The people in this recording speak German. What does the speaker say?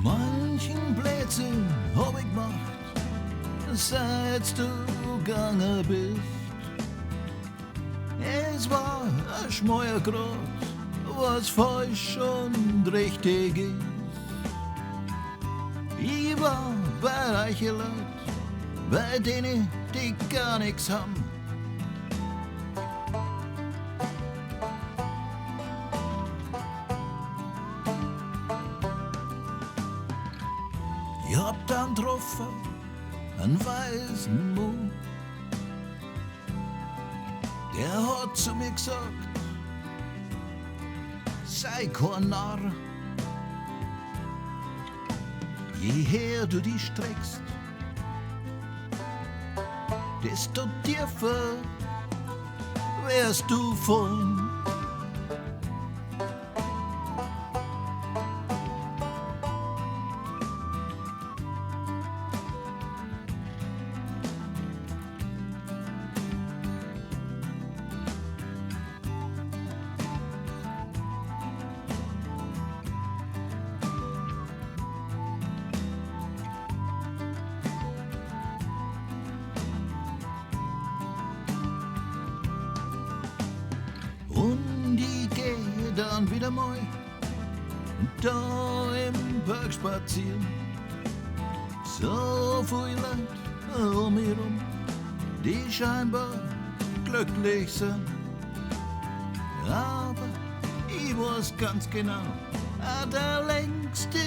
Manchen Blödsinn hab ich gemacht, seit du gegangen bist. Es war ein schmaler Grad, was falsch und richtig ist. Ich war bei reichen Leuten, bei denen, die gar nichts haben. Ich hab dann getroffen, einen weißen Mond. Der hat zu mir gesagt, sei kein Narr. Jeher du dich streckst, desto tiefer wirst du fallen. Und ich geh dann wieder mal da im Park spazieren. So viele Leute um mich rum, die scheinbar glücklich sind. Aber ich weiß ganz genau, der längste